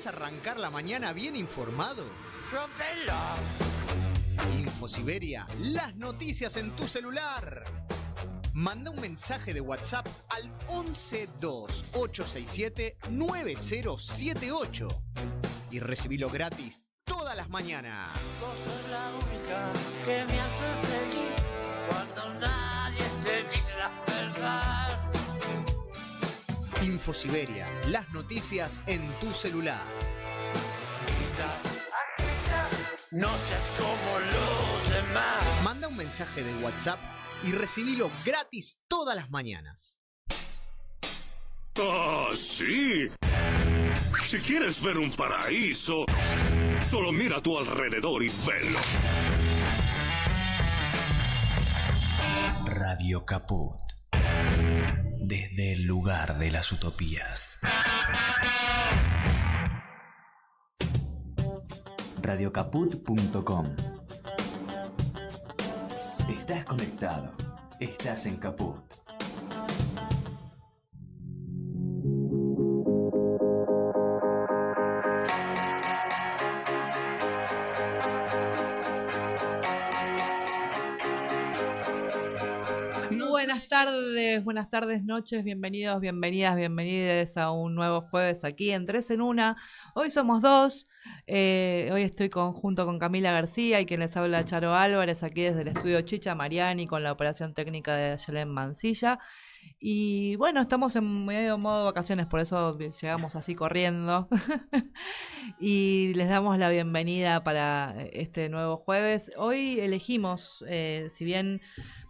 ¿Querés arrancar la mañana bien informado? ¡Rompelo! InfoSiberia, las noticias en tu celular. Manda un mensaje de WhatsApp al 1128679078 y recibilo gratis todas las mañanas. Vos sos la única que me hace feliz cuando nadie te dice la verdad. InfoSiberia, las noticias en tu celular. No seas como los demás. Manda un mensaje de WhatsApp y recibilo gratis todas las mañanas. ¡Ah, sí! Si quieres ver un paraíso, solo mira a tu alrededor y velo. Radio Caput. Desde el lugar de las utopías. Radiocaput.com. Estás conectado. Estás en Caput. Buenas tardes, noches, bienvenidos, bienvenidas, bienvenides a un nuevo jueves aquí en 3 en 1. Hoy somos dos, hoy estoy junto con Camila García y quien les habla Charo Álvarez aquí desde el estudio Chicha Mariani con la operación técnica de Ayelen Mancilla. Y bueno, estamos en medio modo vacaciones, por eso llegamos así corriendo. Y les damos la bienvenida para este nuevo jueves. Hoy elegimos, si bien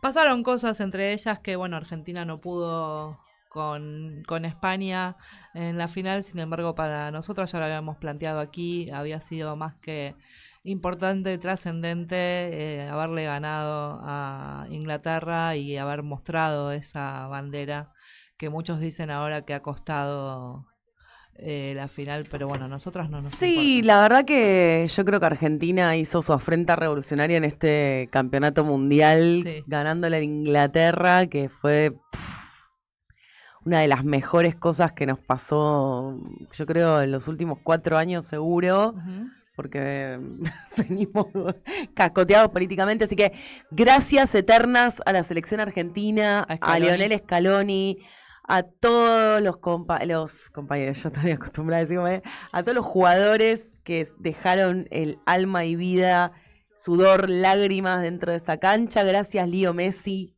pasaron cosas entre ellas que, bueno, Argentina no pudo con España en la final, sin embargo para nosotros ya lo habíamos planteado aquí, había sido más que importante, trascendente haberle ganado a Inglaterra y haber mostrado esa bandera que muchos dicen ahora que ha costado la final, pero bueno, nosotros no nos Sí, importa. la verdad que yo creo que Argentina hizo su afrenta revolucionaria en este campeonato mundial, Sí. ganándole a Inglaterra, que fue una de las mejores cosas que nos pasó, yo creo, en los últimos 4 años seguro. Uh-huh. Porque venimos cascoteados políticamente, así que gracias eternas a la selección argentina, a Lionel Scaloni, a todos los compañeros, yo estoy acostumbrada a decirme, a todos los jugadores que dejaron el alma y vida, sudor, lágrimas dentro de esa cancha. Gracias, Leo Messi,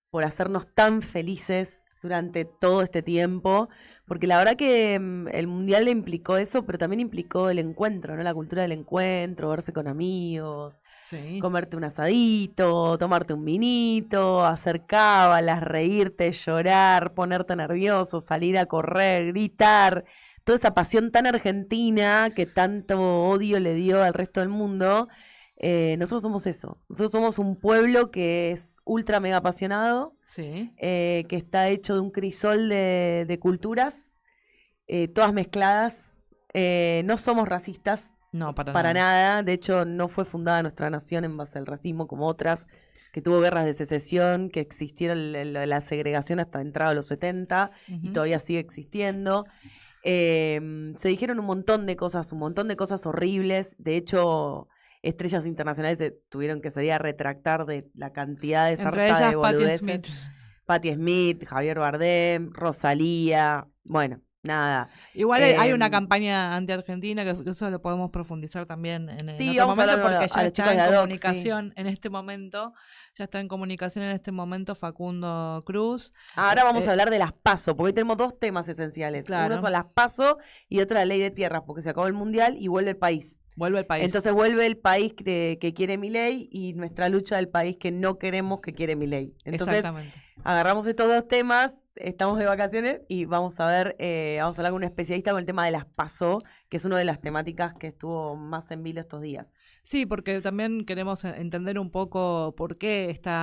por hacernos tan felices durante todo este tiempo. Porque la verdad que el Mundial le implicó eso, pero también implicó el encuentro, ¿no? La cultura del encuentro, verse con amigos, Sí. comerte un asadito, tomarte un vinito, hacer cábalas, reírte, llorar, ponerte nervioso, salir a correr, gritar. Toda esa pasión tan argentina que tanto odio le dio al resto del mundo. Nosotros somos eso. Nosotros somos un pueblo que es ultra mega apasionado. Sí. Que está hecho de un crisol de culturas, todas mezcladas. No somos racistas, No, para nada. De hecho, no fue fundada nuestra nación en base al racismo como otras, que tuvo guerras de secesión, que existieron la segregación hasta entrada a los 70 y todavía sigue existiendo. Se dijeron un montón de cosas horribles. De hecho, estrellas internacionales se tuvieron que salir a retractar de la cantidad de sarta de boludeces. Patti Smith, Javier Bardem, Rosalía, bueno, nada. Igual hay una campaña anti-argentina que eso lo podemos profundizar también en otro momento, porque ya está en comunicación en este momento. Ya está en comunicación en este momento Facundo Cruz. Ahora vamos a hablar de las PASO, porque hoy tenemos 2 temas esenciales. Claro. Uno son las PASO y otro la ley de tierras, porque se acabó el Mundial y vuelve el país. Vuelve el país. Entonces vuelve el país que quiere Milei y nuestra lucha del país que no queremos que quiere Milei. Entonces agarramos estos 2 temas, estamos de vacaciones y vamos a ver, vamos a hablar con un especialista con el tema de las PASO, que es una de las temáticas que estuvo más en vilo estos días. Sí, porque también queremos entender un poco por qué este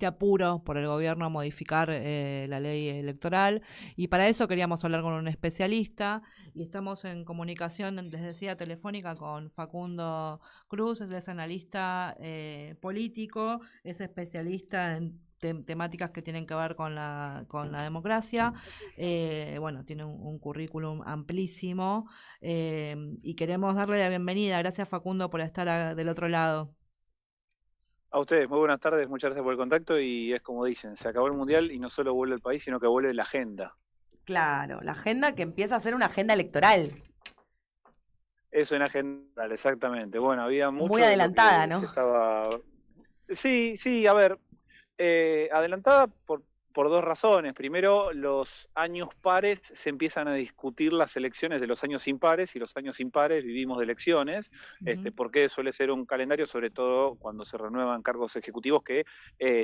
apuro por el gobierno a modificar la ley electoral, y para eso queríamos hablar con un especialista y estamos en comunicación, les decía, telefónica con Facundo Cruz. Él es analista político, es especialista en temáticas que tienen que ver con la democracia. Bueno, tiene un currículum amplísimo y queremos darle la bienvenida. Gracias, Facundo, por estar del otro lado. A ustedes, muy buenas tardes, muchas gracias por el contacto y es como dicen, se acabó el Mundial y no solo vuelve el país, sino que vuelve la agenda. Claro, la agenda que empieza a ser una agenda electoral. Es una agenda, exactamente. Bueno, había mucho muy de lo adelantada, que ¿no? se estaba... Sí, a ver, adelantada por dos razones. Primero, los años pares se empiezan a discutir las elecciones de los años impares y los años impares vivimos de elecciones, porque suele ser un calendario, sobre todo cuando se renuevan cargos ejecutivos que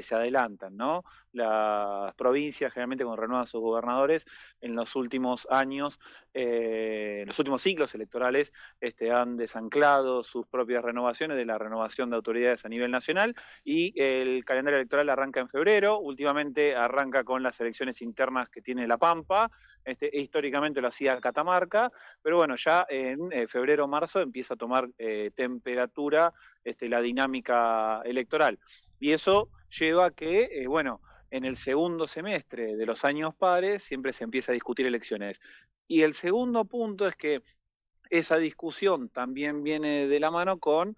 se adelantan, ¿no? Las provincias generalmente cuando renuevan sus gobernadores en los últimos años, en los últimos ciclos electorales han desanclado sus propias renovaciones de la renovación de autoridades a nivel nacional y el calendario electoral arranca en febrero, últimamente arranca con las elecciones internas que tiene La Pampa, históricamente lo hacía Catamarca, pero bueno, ya en febrero o marzo empieza a tomar temperatura la dinámica electoral. Y eso lleva a que, bueno, en el segundo semestre de los años pares siempre se empieza a discutir elecciones. Y el segundo punto es que esa discusión también viene de la mano con,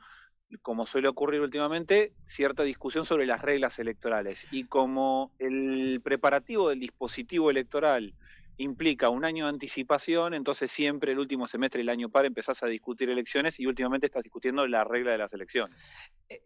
como suele ocurrir últimamente, cierta discusión sobre las reglas electorales. Y como el preparativo del dispositivo electoral implica un año de anticipación, entonces siempre el último semestre del año par empezás a discutir elecciones y últimamente estás discutiendo la regla de las elecciones.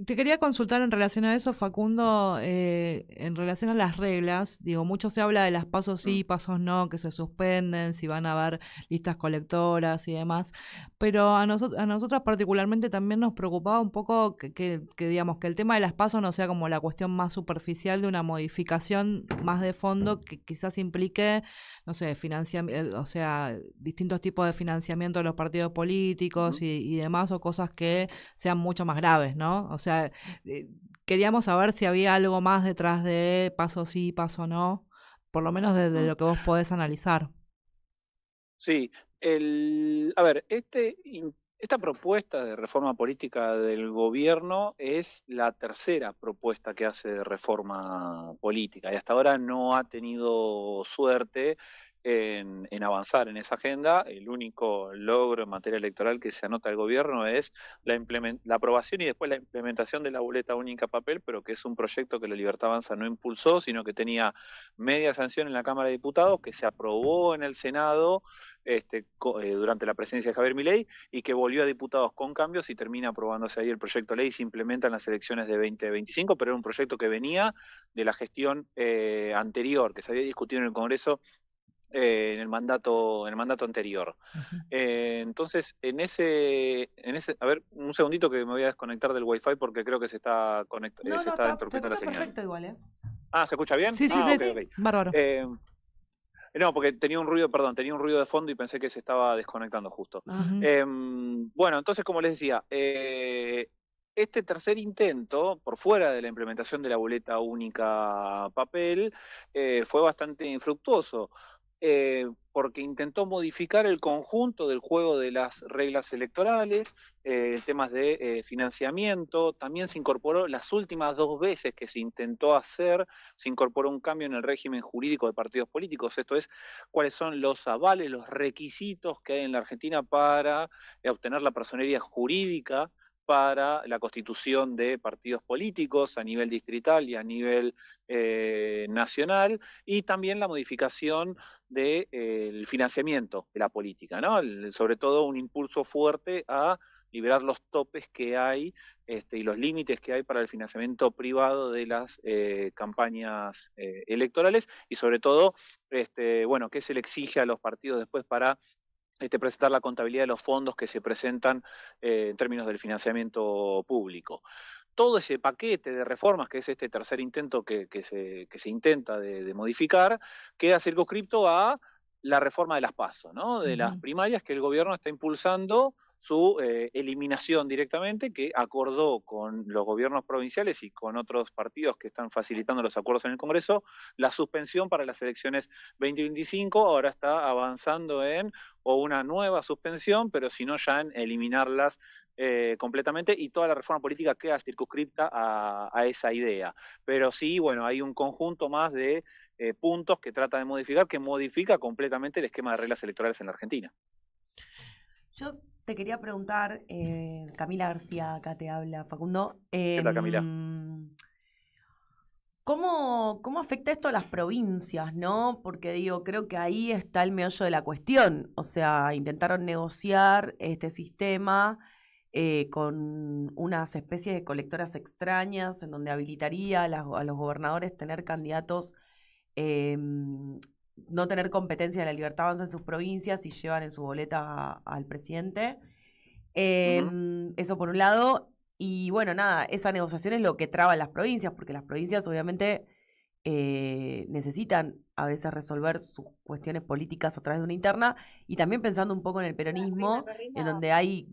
Te quería consultar en relación a eso, Facundo, en relación a las reglas, digo, mucho se habla de las pasos sí, pasos no, que se suspenden, si van a haber listas colectoras y demás, pero a nosotras particularmente también nos preocupaba un poco que digamos, que el tema de las pasos no sea como la cuestión más superficial de una modificación más de fondo que quizás implique, no sé, o sea, distintos tipos de financiamiento de los partidos políticos y demás, o cosas que sean mucho más graves, ¿no? O sea, queríamos saber si había algo más detrás de paso sí, paso no, por lo menos desde lo que vos podés analizar. Sí, a ver, esta propuesta de reforma política del gobierno es la tercera propuesta que hace de reforma política y hasta ahora no ha tenido suerte en avanzar en esa agenda. El único logro en materia electoral que se anota el gobierno es la aprobación y después la implementación de la boleta única papel, pero que es un proyecto que la Libertad Avanza no impulsó, sino que tenía media sanción en la Cámara de Diputados, que se aprobó en el Senado durante la presidencia de Javier Milei y que volvió a diputados con cambios y termina aprobándose ahí el proyecto de ley y se implementa en las elecciones de 2025, pero era un proyecto que venía de la gestión anterior, que se había discutido en el Congreso en el mandato anterior. Entonces, a ver, un segundito que me voy a desconectar del Wi-Fi porque creo que se está interrumpiendo la señal. Perfecto igual, Ah, ¿se escucha bien? Sí, Okay. Bárbaro. No, porque tenía un ruido de fondo y pensé que se estaba desconectando justo. Bueno, entonces, como les decía, este tercer intento, por fuera de la implementación de la boleta única papel, fue bastante infructuoso. Porque intentó modificar el conjunto del juego de las reglas electorales, temas de financiamiento, también se incorporó las últimas dos veces que se intentó hacer, se incorporó un cambio en el régimen jurídico de partidos políticos, esto es, cuáles son los avales, los requisitos que hay en la Argentina para obtener la personería jurídica para la constitución de partidos políticos a nivel distrital y a nivel nacional, y también la modificación del financiamiento de la política, ¿no? Sobre todo un impulso fuerte a liberar los topes que hay y los límites que hay para el financiamiento privado de las campañas electorales y sobre todo, bueno, qué se le exige a los partidos después para presentar la contabilidad de los fondos que se presentan en términos del financiamiento público. Todo ese paquete de reformas, que es este tercer intento que se intenta de modificar, queda circunscripto a la reforma de las PASO, ¿no? De las primarias que el gobierno está impulsando su eliminación directamente, que acordó con los gobiernos provinciales y con otros partidos que están facilitando los acuerdos en el Congreso, la suspensión para las elecciones 2025. Ahora está avanzando en o una nueva suspensión, pero si no ya en eliminarlas completamente, y toda la reforma política queda circunscripta a esa idea. Pero sí, bueno, hay un conjunto más de puntos que trata de modificar, que modifica completamente el esquema de reglas electorales en la Argentina. Yo te quería preguntar, Camila García, acá te habla Facundo. ¿Qué tal, Camila? ¿Cómo afecta esto a las provincias, no? Porque digo, creo que ahí está el meollo de la cuestión. O sea, intentaron negociar este sistema con unas especies de colectoras extrañas en donde habilitaría a los gobernadores tener candidatos, no tener competencia de la Libertad Avanza en sus provincias y llevan en su boleta al presidente. Eso por un lado. Y bueno, nada, esa negociación es lo que traba las provincias, porque las provincias obviamente necesitan a veces resolver sus cuestiones políticas a través de una interna, y también pensando un poco en el peronismo, en donde hay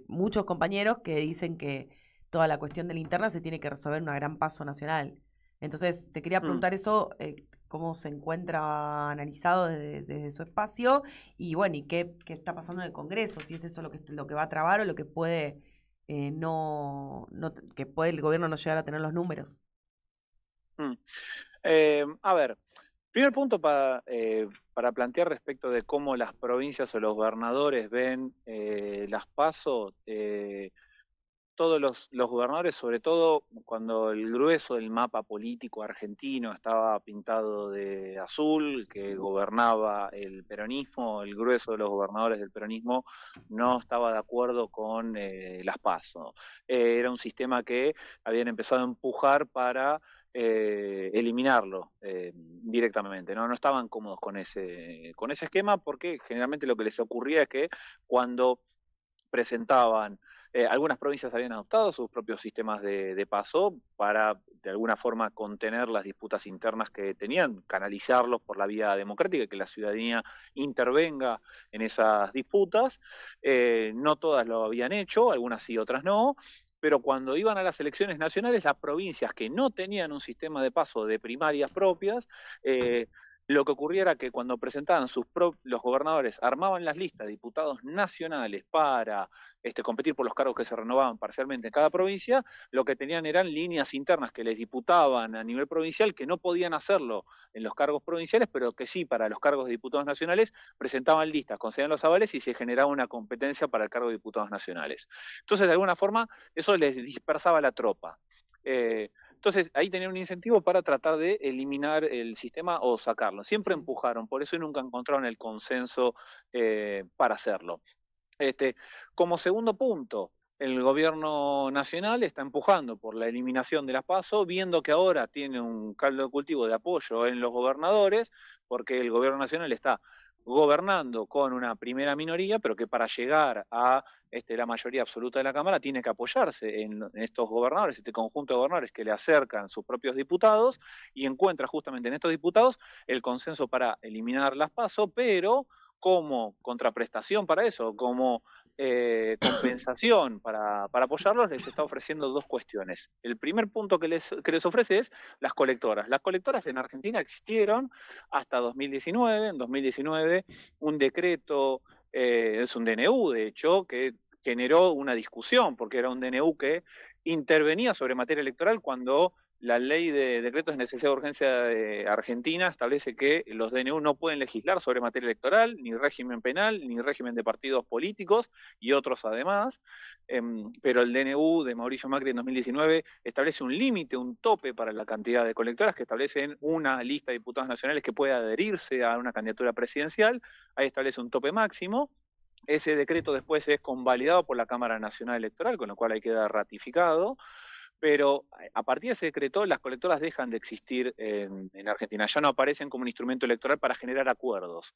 muchos compañeros que dicen que toda la cuestión de la interna se tiene que resolver en una gran paso nacional. Entonces, te quería preguntar eso, cómo se encuentra analizado desde su espacio, y bueno, y qué está pasando en el Congreso, si es eso lo que va a trabar o lo que puede... que puede el gobierno no llegar a tener los números. A ver, primer punto para plantear respecto de cómo las provincias o los gobernadores ven las PASO. Todos los gobernadores, sobre todo cuando el grueso del mapa político argentino estaba pintado de azul, que gobernaba el peronismo, el grueso de los gobernadores del peronismo no estaba de acuerdo con las PASO. Era un sistema que habían empezado a empujar para eliminarlo directamente, ¿no? No estaban cómodos con ese esquema, porque generalmente lo que les ocurría es que cuando presentaban, algunas provincias habían adoptado sus propios sistemas de PASO para de alguna forma contener las disputas internas que tenían, canalizarlos por la vía democrática y que la ciudadanía intervenga en esas disputas. No todas lo habían hecho, algunas sí, otras no. Pero cuando iban a las elecciones nacionales, las provincias que no tenían un sistema de PASO de primarias propias, lo que ocurría era que cuando presentaban los gobernadores armaban las listas de diputados nacionales para competir por los cargos que se renovaban parcialmente en cada provincia, lo que tenían eran líneas internas que les diputaban a nivel provincial, que no podían hacerlo en los cargos provinciales, pero que sí para los cargos de diputados nacionales presentaban listas, concedían los avales y se generaba una competencia para el cargo de diputados nacionales. Entonces, de alguna forma, eso les dispersaba la tropa. Entonces, ahí tenían un incentivo para tratar de eliminar el sistema o sacarlo. Siempre empujaron, por eso nunca encontraron el consenso para hacerlo. Como segundo punto, el gobierno nacional está empujando por la eliminación de las PASO, viendo que ahora tiene un caldo de cultivo de apoyo en los gobernadores, porque el gobierno nacional está gobernando con una primera minoría, pero que para llegar a la mayoría absoluta de la Cámara tiene que apoyarse en estos gobernadores, este conjunto de gobernadores que le acercan sus propios diputados, y encuentra justamente en estos diputados el consenso para eliminar las PASO, pero como contraprestación para eso, como compensación para apoyarlos, les está ofreciendo dos cuestiones. El primer punto que les ofrece es las colectoras. Las colectoras en Argentina existieron hasta 2019. En 2019 un decreto, es un DNU de hecho, que generó una discusión, porque era un DNU que intervenía sobre materia electoral cuando la ley de decretos de necesidad de urgencia de Argentina establece que los DNU no pueden legislar sobre materia electoral, ni régimen penal, ni régimen de partidos políticos, y otros además. Pero el DNU de Mauricio Macri en 2019 establece un límite, un tope para la cantidad de colectoras, que establecen una lista de diputados nacionales que puede adherirse a una candidatura presidencial. Ahí establece un tope máximo. Ese decreto después es convalidado por la Cámara Nacional Electoral, con lo cual ahí queda ratificado. Pero a partir de ese decreto, las colectoras dejan de existir en Argentina, ya no aparecen como un instrumento electoral para generar acuerdos.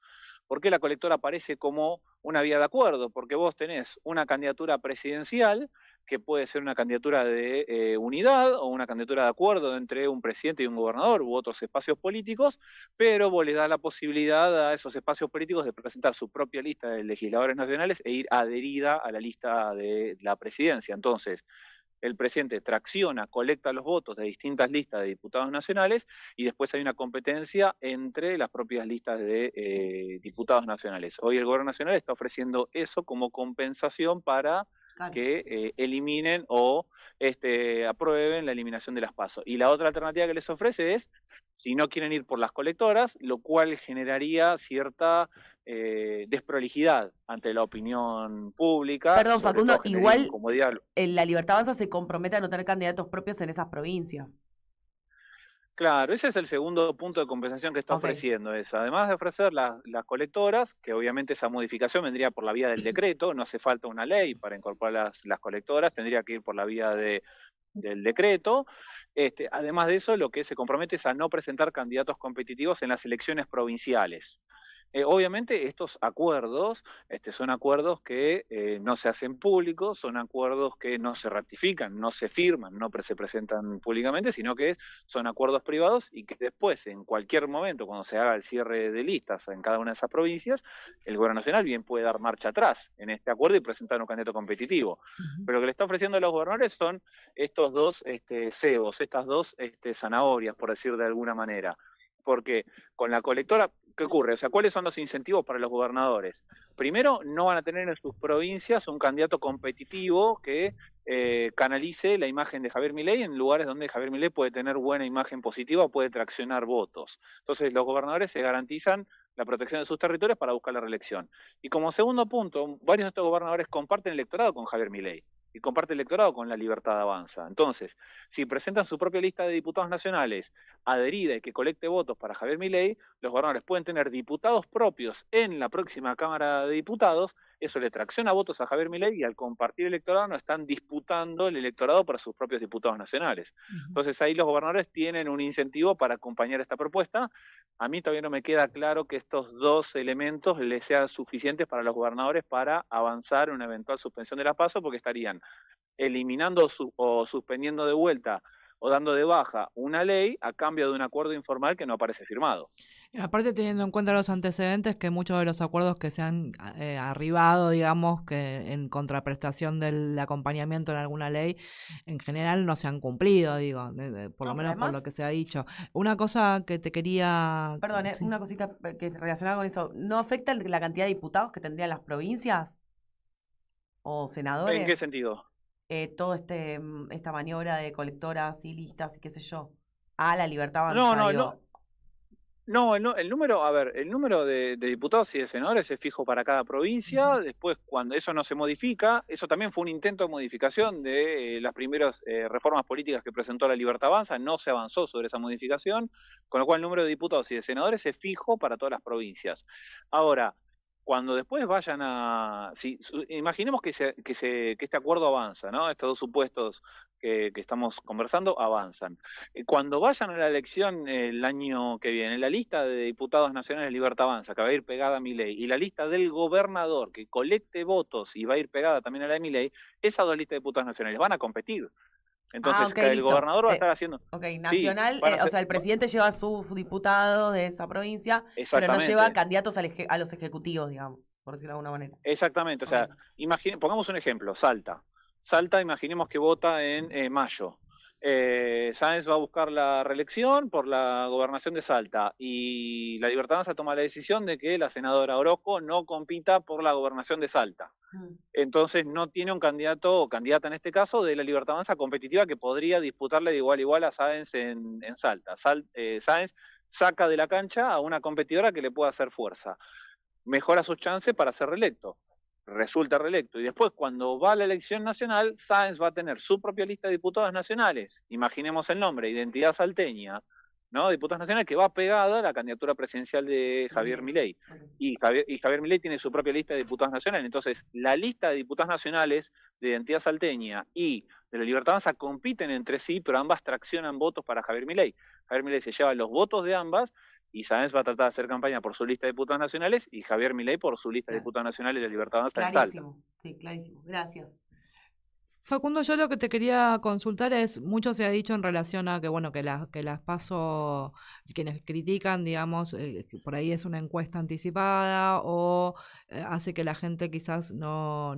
¿Por qué la colectora aparece como una vía de acuerdo? Porque vos tenés una candidatura presidencial, que puede ser una candidatura de unidad o una candidatura de acuerdo entre un presidente y un gobernador u otros espacios políticos, pero vos le das la posibilidad a esos espacios políticos de presentar su propia lista de legisladores nacionales e ir adherida a la lista de la presidencia. Entonces, el presidente tracciona, colecta los votos de distintas listas de diputados nacionales y después hay una competencia entre las propias listas de diputados nacionales. Hoy el gobierno nacional está ofreciendo eso como compensación para que eliminen o aprueben la eliminación de las PASO. Y la otra alternativa que les ofrece es, si no quieren ir por las colectoras, lo cual generaría cierta desprolijidad ante la opinión pública. Perdón, Facundo, igual la Libertad Avanza se compromete a no tener candidatos propios en esas provincias. Claro, ese es el segundo punto de compensación que está ofreciendo esa. Además de ofrecer las colectoras, que obviamente esa modificación vendría por la vía del decreto, no hace falta una ley para incorporar las colectoras, tendría que ir por la vía del decreto. Además de eso, lo que se compromete es a no presentar candidatos competitivos en las elecciones provinciales. Obviamente estos acuerdos son acuerdos que no se hacen públicos, son acuerdos que no se ratifican, no se firman, no se presentan públicamente, sino que son acuerdos privados y que después, en cualquier momento, cuando se haga el cierre de listas en cada una de esas provincias, el gobierno nacional bien puede dar marcha atrás en este acuerdo y presentar un candidato competitivo. Pero lo que le está ofreciendo a los gobernadores son estos dos cebos, estas dos zanahorias, por decir de alguna manera. Porque con la colectora, ¿qué ocurre? O sea, ¿cuáles son los incentivos para los gobernadores? Primero, no van a tener en sus provincias un candidato competitivo que canalice la imagen de Javier Milei en lugares donde Javier Milei puede tener buena imagen positiva o puede traccionar votos. Entonces, los gobernadores se garantizan la protección de sus territorios para buscar la reelección. Y como segundo punto, varios de estos gobernadores comparten electorado con Javier Milei y comparte electorado con la Libertad Avanza. Entonces, si presentan su propia lista de diputados nacionales adherida y que colecte votos para Javier Milei, los gobernadores pueden tener diputados propios en la próxima Cámara de Diputados, eso le tracciona votos a Javier Milei y al compartir electorado no están disputando el electorado para sus propios diputados nacionales. Entonces ahí los gobernadores tienen un incentivo para acompañar esta propuesta. A mí todavía no me queda claro que estos dos elementos les sean suficientes para los gobernadores para avanzar en una eventual suspensión de la PASO, porque estarían eliminando o suspendiendo de vuelta o dando de baja una ley a cambio de un acuerdo informal que no aparece firmado. Aparte, teniendo en cuenta los antecedentes, que muchos de los acuerdos que se han arribado, digamos, que en contraprestación del acompañamiento en alguna ley, en general no se han cumplido, digo, por lo menos además, por lo que se ha dicho. Una cosa que te quería... Perdón, sí. Una cosita que relacionada con eso. ¿No afecta la cantidad de diputados que tendrían las provincias o senadores? ¿En qué sentido? Todo esta maniobra de colectoras y listas y qué sé yo, a la Libertad Avanza. No, el número, a ver, el número de diputados y de senadores es fijo para cada provincia. Después, cuando eso no se modifica, eso también fue un intento de modificación de las primeras reformas políticas que presentó la Libertad Avanza, no se avanzó sobre esa modificación, con lo cual el número de diputados y de senadores es fijo para todas las provincias. Ahora, cuando después vayan imaginemos que este acuerdo avanza, ¿no? Estos dos supuestos que estamos conversando avanzan. Cuando vayan a la elección el año que viene, la lista de diputados nacionales de Libertad Avanza, que va a ir pegada a Milei, y la lista del gobernador, que colecte votos y va a ir pegada también a la de Milei, esas dos listas de diputados nacionales van a competir. Entonces, el gobernador va a estar haciendo... nacional, o sea, el presidente lleva a sus diputados de esa provincia, pero no lleva candidatos a los ejecutivos, digamos, por decirlo de alguna manera. Exactamente, o sea, pongamos un ejemplo, Salta, imaginemos que vota en mayo. Sáenz va a buscar la reelección por la gobernación de Salta y la Libertad Avanza toma la decisión de que la senadora Orozco no compita por la gobernación de Salta. Entonces no tiene un candidato o candidata en este caso de la Libertad Avanza competitiva que podría disputarle de igual a igual a Sáenz en Salta. Sáenz saca de la cancha a una competidora que le pueda hacer fuerza. Mejora sus chances para ser reelecto. Resulta reelecto. Y después, cuando va a la elección nacional, Sáenz va a tener su propia lista de diputados nacionales. Imaginemos el nombre, Identidad Salteña. ¿no? Diputados nacionales, que va pegada a la candidatura presidencial de Javier Milei. Y Javier Milei tiene su propia lista de diputados nacionales. Entonces, la lista de diputados nacionales de Identidad Salteña y de la Libertad Avanza compiten entre sí, pero ambas traccionan votos para Javier Milei. Javier Milei se lleva los votos de ambas, y Sáenz va a tratar de hacer campaña por su lista de diputados nacionales y Javier Milei por su lista de diputados nacionales de la Libertad Avanza en Salta. Clarísimo, sí, clarísimo. Gracias. Facundo, yo lo que te quería consultar es, mucho se ha dicho en relación a que, bueno, que las PASO, quienes critican, digamos, que por ahí es una encuesta anticipada o hace que la gente quizás no,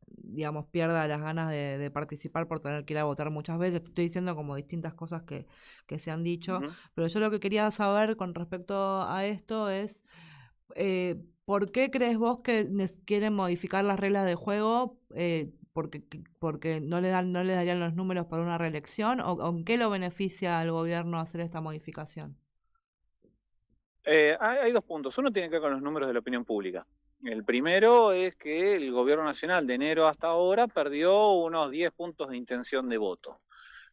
digamos, pierda las ganas de participar por tener que ir a votar muchas veces. Te estoy diciendo como distintas cosas que se han dicho, pero yo lo que quería saber con respecto a esto es, ¿por qué crees vos que quieren modificar las reglas de juego? Porque no le darían los números para una reelección, o en qué lo beneficia al gobierno hacer esta modificación. Hay dos puntos. Uno tiene que ver con los números de la opinión pública. El primero es que el gobierno nacional de enero hasta ahora perdió unos 10 puntos de intención de voto.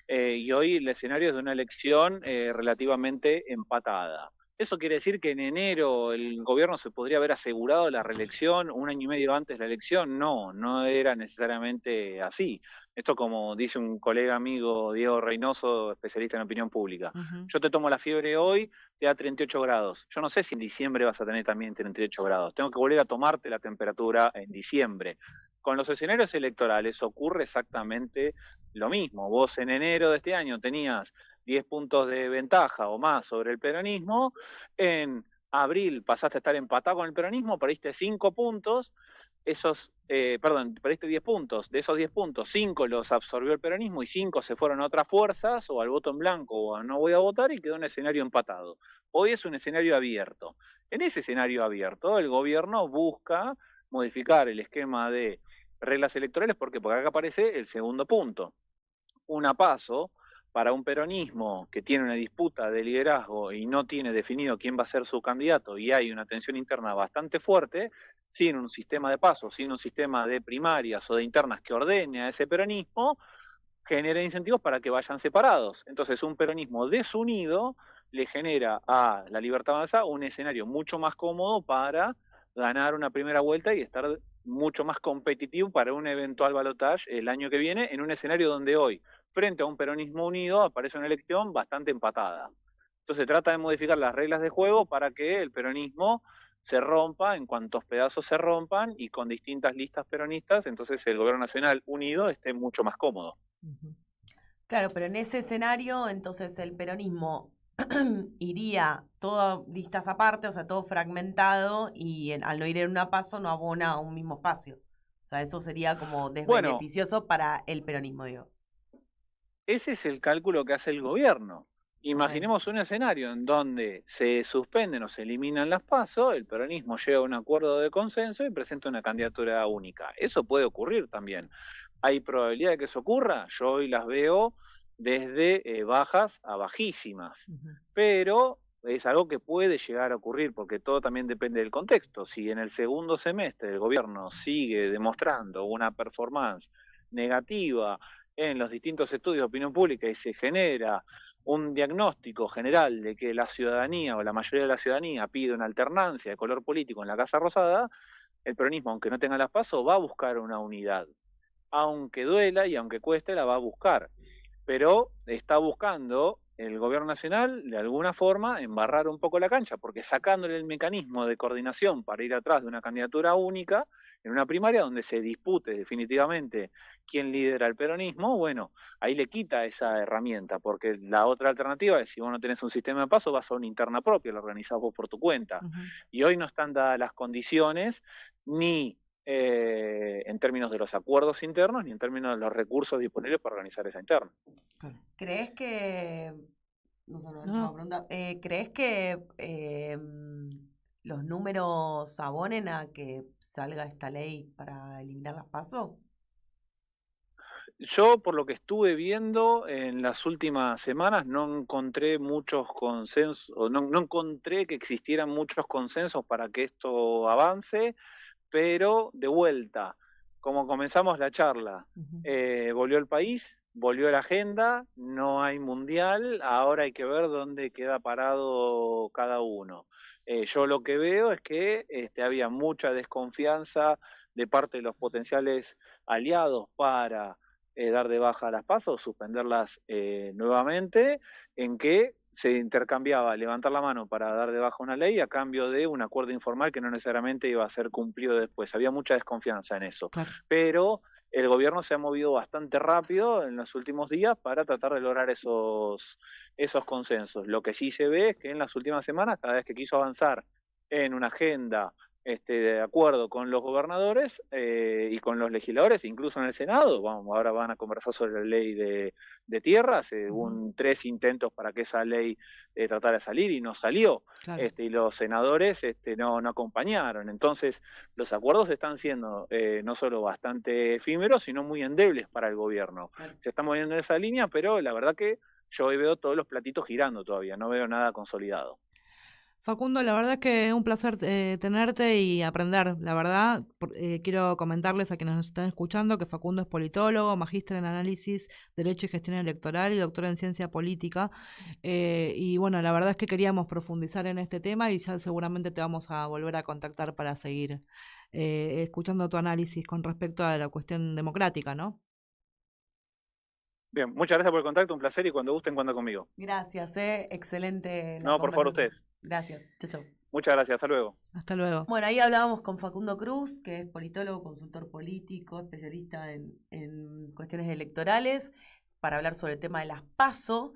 Y hoy el escenario es de una elección relativamente empatada. ¿Eso quiere decir que en enero el gobierno se podría haber asegurado la reelección un año y medio antes de la elección? No, no era necesariamente así. Esto, como dice un colega amigo, Diego Reynoso, especialista en opinión pública. Yo te tomo la fiebre hoy, te da 38 grados. Yo no sé si en diciembre vas a tener también 38 grados. Tengo que volver a tomarte la temperatura en diciembre. Con los escenarios electorales ocurre exactamente lo mismo. Vos en enero de este año tenías 10 puntos de ventaja o más sobre el peronismo, en abril pasaste a estar empatado con el peronismo, perdiste 5 puntos, perdiste 10 puntos, de esos 10 puntos, 5 los absorbió el peronismo y 5 se fueron a otras fuerzas, o al voto en blanco, o a no voy a votar, y quedó un escenario empatado. Hoy es un escenario abierto. En ese escenario abierto, el gobierno busca modificar el esquema de reglas electorales, porque acá aparece el segundo punto. Una PASO para un peronismo que tiene una disputa de liderazgo y no tiene definido quién va a ser su candidato, y hay una tensión interna bastante fuerte, sin un sistema de PASO, sin un sistema de primarias o de internas que ordene a ese peronismo, genera incentivos para que vayan separados. Entonces, un peronismo desunido le genera a la Libertad Avanza un escenario mucho más cómodo para ganar una primera vuelta y estar mucho más competitivo para un eventual balotaje el año que viene, en un escenario donde hoy, frente a un peronismo unido, aparece una elección bastante empatada. Entonces trata de modificar las reglas de juego para que el peronismo se rompa en cuantos pedazos se rompan, y con distintas listas peronistas, entonces el gobierno nacional unido esté mucho más cómodo. Claro, pero en ese escenario, entonces el peronismo iría todo listas aparte, o sea, todo fragmentado, y al no ir en una PASO no abona a un mismo espacio. O sea, eso sería como desbeneficioso para el peronismo, digo. Ese es el cálculo que hace el gobierno. Imaginemos un escenario en donde se suspenden o se eliminan las PASO, el peronismo llega a un acuerdo de consenso y presenta una candidatura única. Eso puede ocurrir también. ¿Hay probabilidad de que eso ocurra? Yo hoy las veo desde bajas a bajísimas, pero es algo que puede llegar a ocurrir, porque todo también depende del contexto. Si en el segundo semestre el gobierno sigue demostrando una performance negativa en los distintos estudios de opinión pública y se genera un diagnóstico general de que la ciudadanía o la mayoría de la ciudadanía pide una alternancia de color político en la Casa Rosada, el peronismo, aunque no tenga las PASO, va a buscar una unidad. Aunque duela y aunque cueste, la va a buscar. Pero está buscando el gobierno nacional, de alguna forma, embarrar un poco la cancha, porque sacándole el mecanismo de coordinación para ir atrás de una candidatura única, en una primaria donde se dispute definitivamente quién lidera el peronismo, bueno, ahí le quita esa herramienta, porque la otra alternativa es, si vos no tenés un sistema de PASO, vas a una interna propia, lo organizás vos por tu cuenta. Y hoy no están dadas las condiciones, ni en términos de los acuerdos internos, ni en términos de los recursos disponibles para organizar esa interna. ¿Crees que, ¿crees que los números abonen a que salga esta ley para eliminar las PASO? Yo, por lo que estuve viendo en las últimas semanas, no encontré muchos consensos, o no encontré que existieran muchos consensos para que esto avance, pero de vuelta, como comenzamos la charla, volvió el país, volvió la agenda, no hay mundial, ahora hay que ver dónde queda parado cada uno. Yo lo que veo es que había mucha desconfianza de parte de los potenciales aliados para dar de baja las PASO, suspenderlas nuevamente, en que se intercambiaba levantar la mano para dar de baja una ley a cambio de un acuerdo informal que no necesariamente iba a ser cumplido después. Había mucha desconfianza en eso. Claro. Pero el gobierno se ha movido bastante rápido en los últimos días para tratar de lograr esos consensos. Lo que sí se ve es que en las últimas semanas, cada vez que quiso avanzar en una agenda de acuerdo con los gobernadores y con los legisladores, incluso en el Senado, ahora van a conversar sobre la ley de tierras, hubo 3 intentos para que esa ley tratara de salir y no salió, claro. Y los senadores no acompañaron. Entonces los acuerdos están siendo no solo bastante efímeros, sino muy endebles para el gobierno. Claro. Se está moviendo en esa línea, pero la verdad que yo hoy veo todos los platitos girando todavía, no veo nada consolidado. Facundo, la verdad es que es un placer tenerte y aprender. La verdad, quiero comentarles a quienes nos están escuchando que Facundo es politólogo, magíster en análisis, derecho y gestión electoral y doctor en ciencia política. Y bueno, la verdad es que queríamos profundizar en este tema y ya seguramente te vamos a volver a contactar para seguir escuchando tu análisis con respecto a la cuestión democrática, ¿no? Bien, muchas gracias por el contacto, un placer y cuando gusten cuenta conmigo. Gracias, excelente. No, por favor, ustedes. Gracias, chau. Muchas gracias, hasta luego. Hasta luego. Bueno, ahí hablábamos con Facundo Cruz, que es politólogo, consultor político, especialista en cuestiones electorales, para hablar sobre el tema de las PASO.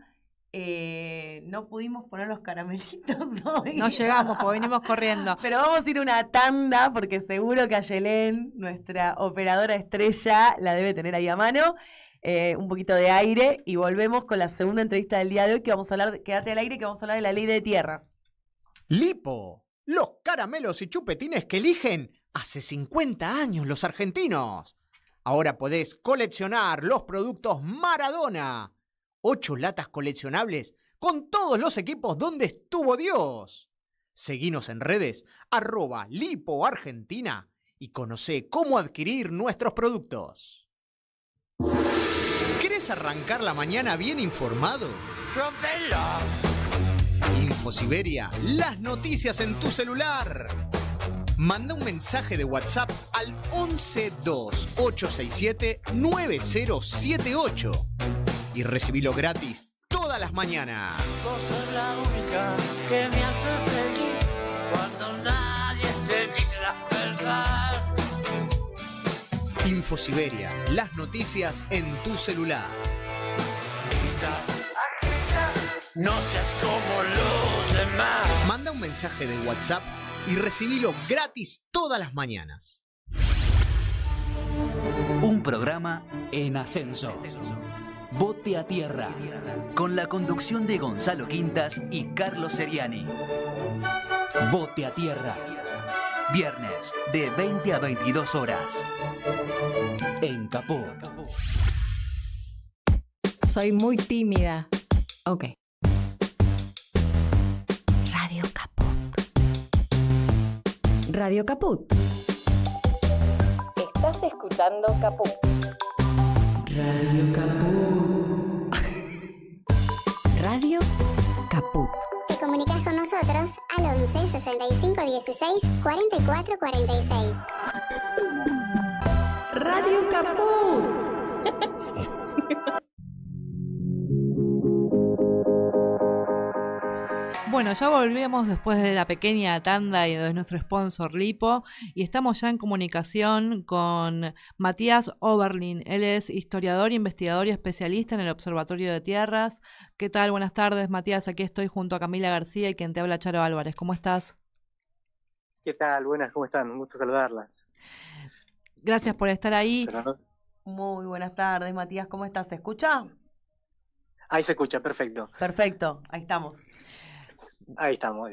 No pudimos poner los caramelitos hoy. No llegamos, porque venimos corriendo. Pero vamos a ir una tanda, porque seguro que Ayelén, nuestra operadora estrella, la debe tener ahí a mano. Un poquito de aire y volvemos con la segunda entrevista del día de hoy, que vamos a hablar, quédate al aire, que vamos a hablar de la ley de tierras. Lipo, los caramelos y chupetines que eligen hace 50 años los argentinos. Ahora podés coleccionar los productos Maradona. 8 latas coleccionables con todos los equipos donde estuvo Dios. Seguinos en redes, @LipoArgentina y conocé cómo adquirir nuestros productos. ¿Querés arrancar la mañana bien informado? ¡Rómpela! InfoSiberia, las noticias en tu celular. Manda un mensaje de WhatsApp al 1128679078 y recibilo gratis todas las mañanas. Vos sos la única que me hace feliz cuando nadie te dice la verdad. InfoSiberia, las noticias en tu celular. No seas como los demás. Manda un mensaje de WhatsApp y recibilo gratis todas las mañanas. Un programa en ascenso. Bote a Tierra, con la conducción de Gonzalo Quintas y Carlos Seriani. Bote a Tierra, viernes de 20 a 22 horas. En Caput. Soy muy tímida. Ok. Radio Caput. Radio Caput. Estás escuchando Caput. Radio Caput. Radio Caput. Te comunicas con nosotros al 11 65 16 44 46. Radio Caput. Bueno, ya volvemos después de la pequeña tanda y de nuestro sponsor Lipo y estamos ya en comunicación con Matías Oberlin. Él es historiador, investigador y especialista en el Observatorio de Tierras. ¿Qué tal? Buenas tardes, Matías. Aquí estoy junto a Camila García y quien te habla, Charo Álvarez. ¿Cómo estás? ¿Qué tal? Buenas, ¿cómo están? Un gusto saludarlas. Gracias por estar ahí. Muy buenas tardes, Matías. ¿Cómo estás? ¿Se escucha? Ahí se escucha, perfecto. Perfecto, ahí estamos. Ahí estamos.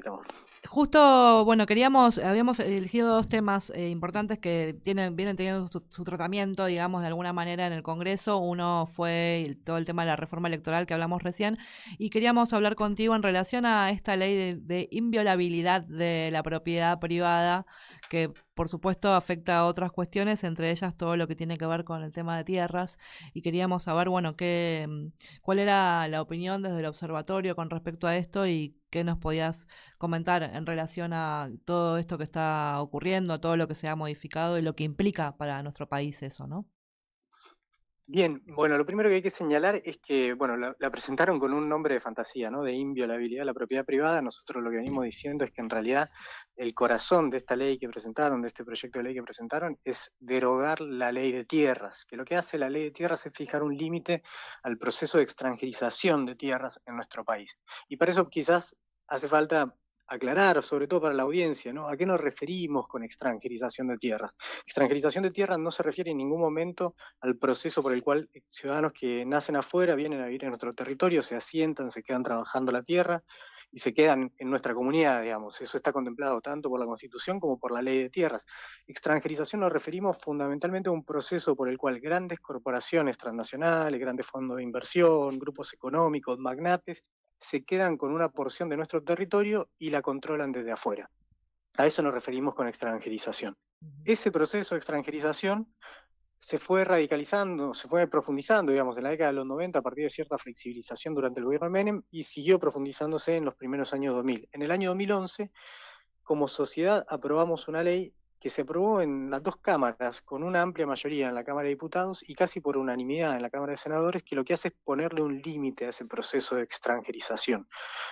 Justo, bueno, habíamos elegido 2 temas importantes que vienen teniendo su tratamiento, digamos, de alguna manera en el Congreso. Uno fue todo el tema de la reforma electoral que hablamos recién y queríamos hablar contigo en relación a esta ley de inviolabilidad de la propiedad privada que por supuesto afecta a otras cuestiones, entre ellas todo lo que tiene que ver con el tema de tierras, y queríamos saber, bueno, cuál era la opinión desde el observatorio con respecto a esto y qué nos podías comentar en relación a todo esto que está ocurriendo, todo lo que se ha modificado y lo que implica para nuestro país eso, ¿no? Bien, bueno, lo primero que hay que señalar es que, bueno, la presentaron con un nombre de fantasía, ¿no? De inviolabilidad de la propiedad privada. Nosotros lo que venimos diciendo es que en realidad el corazón de esta ley que presentaron, de este proyecto de ley que presentaron, es derogar la ley de tierras, que lo que hace la ley de tierras es fijar un límite al proceso de extranjerización de tierras en nuestro país. Y para eso quizás hace falta aclarar, sobre todo para la audiencia, ¿no? ¿A qué nos referimos con extranjerización de tierras? Extranjerización de tierras no se refiere en ningún momento al proceso por el cual ciudadanos que nacen afuera vienen a vivir en nuestro territorio, se asientan, se quedan trabajando la tierra y se quedan en nuestra comunidad, digamos. Eso está contemplado tanto por la Constitución como por la Ley de Tierras. Extranjerización nos referimos fundamentalmente a un proceso por el cual grandes corporaciones transnacionales, grandes fondos de inversión, grupos económicos, magnates, se quedan con una porción de nuestro territorio y la controlan desde afuera. A eso nos referimos con extranjerización. Ese proceso de extranjerización se fue radicalizando, se fue profundizando, digamos, en la década de los 90 a partir de cierta flexibilización durante el gobierno de Menem y siguió profundizándose en los primeros años 2000. En el año 2011, como sociedad, aprobamos una ley que se aprobó en las dos cámaras con una amplia mayoría en la Cámara de Diputados y casi por unanimidad en la Cámara de Senadores, que lo que hace es ponerle un límite a ese proceso de extranjerización.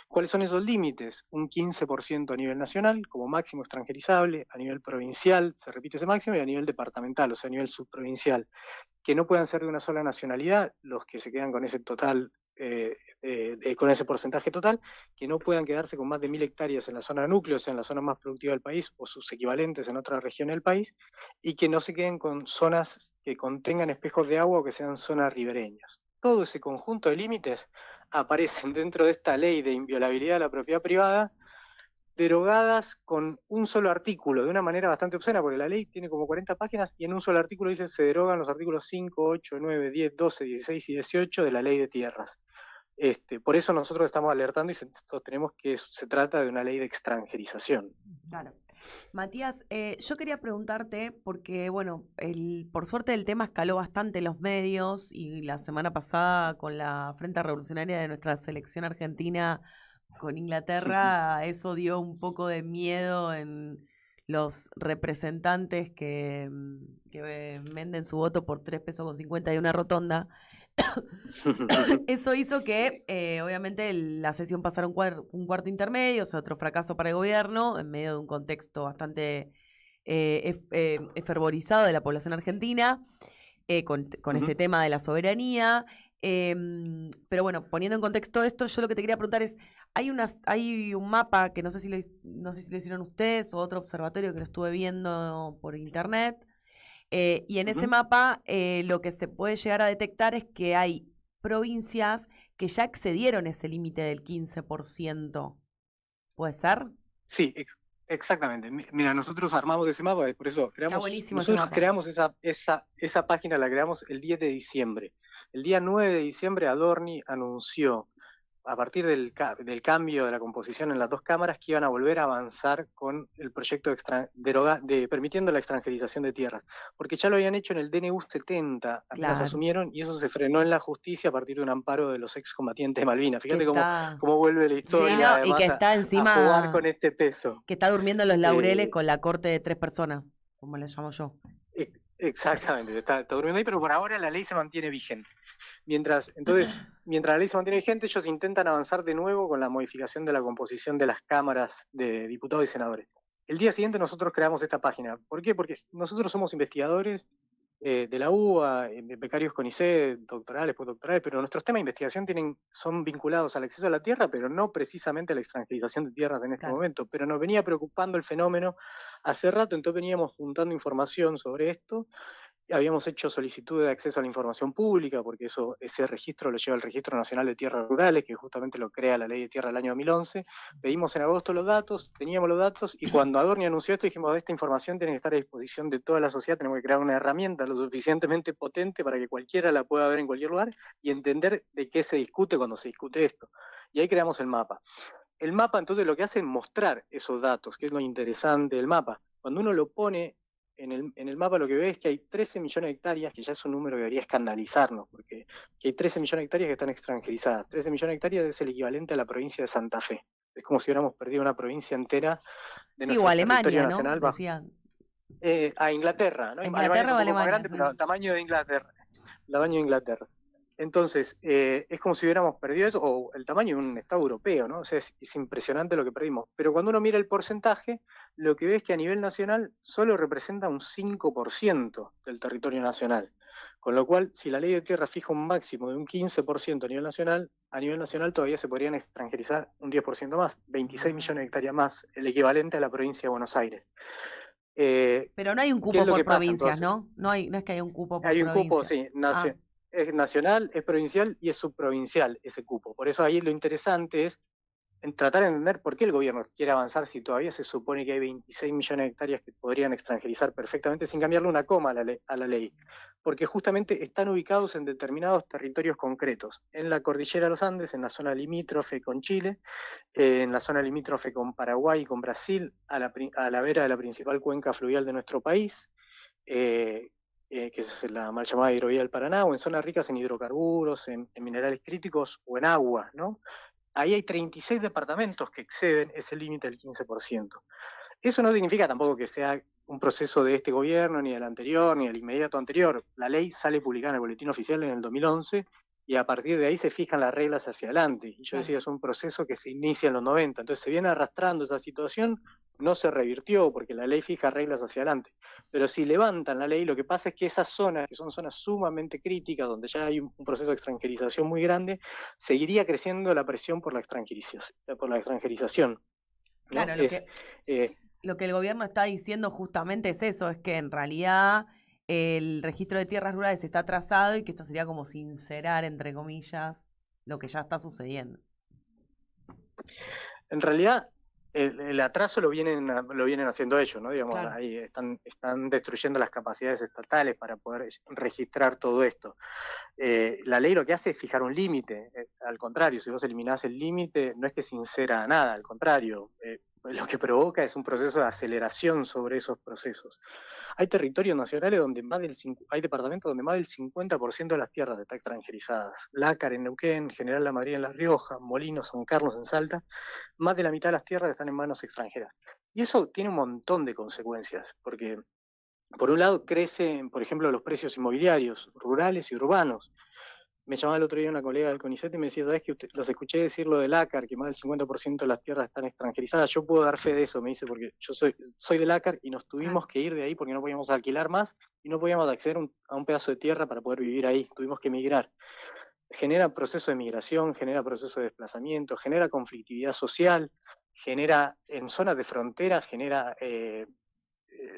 ¿Cuáles son esos límites? Un 15% a nivel nacional, como máximo extranjerizable, a nivel provincial, se repite ese máximo, y a nivel departamental, o sea, a nivel subprovincial, que no puedan ser de una sola nacionalidad, los que se quedan con ese total, con ese porcentaje total, que no puedan quedarse con más de 1000 hectáreas en la zona núcleo, o sea, en la zona más productiva del país, o sus equivalentes en otras regiones del país, y que no se queden con zonas que contengan espejos de agua o que sean zonas ribereñas. Todo ese conjunto de límites aparecen dentro de esta ley de inviolabilidad de la propiedad privada, derogadas con un solo artículo, de una manera bastante obscena, porque la ley tiene como 40 páginas y en un solo artículo dice se derogan los artículos 5, 8, 9, 10, 12, 16 y 18 de la ley de tierras. Por eso nosotros estamos alertando y sostenemos que se trata de una ley de extranjerización. Claro. Matías, yo quería preguntarte, porque bueno, por suerte el tema escaló bastante en los medios y la semana pasada con la Frente Revolucionaria de nuestra selección argentina con Inglaterra, eso dio un poco de miedo en los representantes que venden su voto por 3 pesos con 50 y una rotonda. Eso hizo que obviamente la sesión pasara un cuarto intermedio, o sea, otro fracaso para el gobierno, en medio de un contexto bastante efervorizado de la población argentina, con este tema de la soberanía. Pero bueno, poniendo en contexto esto, yo lo que te quería preguntar es, hay un mapa que no sé si lo hicieron ustedes o otro observatorio que lo estuve viendo por internet, y en ese mapa lo que se puede llegar a detectar es que hay provincias que ya excedieron ese límite del 15%. ¿Puede ser? Sí, exactamente. Mira, nosotros armamos ese mapa, por eso nosotros creamos esa página, la creamos el 10 de diciembre. El día 9 de diciembre Adorni anunció, a partir del cambio de la composición en las dos cámaras, que iban a volver a avanzar con el proyecto permitiendo la extranjerización de tierras, porque ya lo habían hecho en el DNU 70, apenas asumieron, y eso se frenó en la justicia a partir de un amparo de los excombatientes de Malvinas. Fíjate cómo vuelve la historia, y que está encima a jugar con este peso. Que está durmiendo en los laureles con la corte de 3 personas, como le llamo yo. Exactamente, está durmiendo ahí, pero por ahora la ley se mantiene vigente. Mientras la ley se mantiene vigente, ellos intentan avanzar de nuevo con la modificación de la composición de las cámaras de diputados y senadores. El día siguiente nosotros creamos esta página. ¿Por qué? Porque nosotros somos investigadores de la UBA, becarios CONICET, doctorales, postdoctorales, pero nuestros temas de investigación son vinculados al acceso a la tierra, pero no precisamente a la extranjerización de tierras en este momento. Pero nos venía preocupando el fenómeno hace rato, entonces veníamos juntando información sobre esto. Habíamos hecho solicitud de acceso a la información pública, porque ese registro lo lleva el Registro Nacional de Tierras Rurales, que justamente lo crea la Ley de Tierra del año 2011. Pedimos en agosto los datos, teníamos los datos, y cuando Adorni anunció esto, dijimos, esta información tiene que estar a disposición de toda la sociedad, tenemos que crear una herramienta lo suficientemente potente para que cualquiera la pueda ver en cualquier lugar y entender de qué se discute cuando se discute esto. Y ahí creamos el mapa. El mapa entonces lo que hace es mostrar esos datos, que es lo interesante del mapa. Cuando uno lo pone en el mapa, lo que ve es que hay 13 millones de hectáreas, que ya es un número que debería escandalizarnos, porque que hay 13 millones de hectáreas que están extranjerizadas. 13 millones de hectáreas es el equivalente a la provincia de Santa Fe. Es como si hubiéramos perdido una provincia entera de nuestro territorio nacional. Decían. A Inglaterra, ¿no? Inglaterra Alemania es o un poco Alemania, más grande, pero el tamaño de Inglaterra. Entonces, es como si hubiéramos perdido eso, o el tamaño de un Estado europeo, ¿no? O sea, es impresionante lo que perdimos. Pero cuando uno mira el porcentaje, lo que ve es que a nivel nacional solo representa un 5% del territorio nacional. Con lo cual, si la ley de tierra fija un máximo de un 15% a nivel nacional todavía se podrían extranjerizar un 10% más, 26 millones de hectáreas más, el equivalente a la provincia de Buenos Aires. Pero no hay un cupo por provincias, ¿no? No es que haya un cupo por provincia. Hay un cupo, sí, es nacional, es provincial y es subprovincial ese cupo. Por eso ahí lo interesante es tratar de entender por qué el gobierno quiere avanzar si todavía se supone que hay 26 millones de hectáreas que podrían extranjerizar perfectamente sin cambiarle una coma a la ley. Porque justamente están ubicados en determinados territorios concretos. En la cordillera de los Andes, en la zona limítrofe con Chile, en la zona limítrofe con Paraguay y con Brasil, a la vera de la principal cuenca fluvial de nuestro país, que es la mal llamada hidrovía del Paraná, o en zonas ricas en hidrocarburos, en minerales críticos o en agua, ¿no? Ahí hay 36 departamentos que exceden ese límite del 15%. Eso no significa tampoco que sea un proceso de este gobierno, ni del anterior, ni del inmediato anterior. La ley sale publicada en el Boletín Oficial en el 2011 y a partir de ahí se fijan las reglas hacia adelante. Y yo decía, es un proceso que se inicia en los 90. Entonces se viene arrastrando esa situación, no se revirtió porque la ley fija reglas hacia adelante. Pero si levantan la ley, lo que pasa es que esas zonas, que son zonas sumamente críticas, donde ya hay un proceso de extranjerización muy grande, seguiría creciendo la presión por la extranjerización. ¿no? Claro, lo que el gobierno está diciendo justamente es eso, es que en realidad el registro de tierras rurales está atrasado y que esto sería como sincerar, entre comillas, lo que ya está sucediendo. En realidad, el atraso lo vienen haciendo ellos, ¿no? Digamos, Claro. ahí están destruyendo las capacidades estatales para poder registrar todo esto. La ley lo que hace es fijar un límite. Al contrario, si vos eliminás el límite, no es que sincera nada, al contrario. Lo que provoca es un proceso de aceleración sobre esos procesos. Hay territorios nacionales donde hay departamentos donde más del 50% de las tierras están extranjerizadas. Lácar en Neuquén, General La Madrid en La Rioja, Molinos, San Carlos en Salta. Más de la mitad de las tierras están en manos extranjeras. Y eso tiene un montón de consecuencias, porque por un lado crecen, por ejemplo, los precios inmobiliarios, rurales y urbanos. Me llamaba el otro día una colega del CONICET y me decía, ¿sabes que los escuché decir lo del Lácar, que más del 50% de las tierras están extranjerizadas? Yo puedo dar fe de eso, me dice, porque yo soy del Lácar y nos tuvimos que ir de ahí porque no podíamos alquilar más y no podíamos acceder a un pedazo de tierra para poder vivir ahí, tuvimos que emigrar. Genera proceso de migración, genera proceso de desplazamiento, genera conflictividad social, genera en zonas de frontera,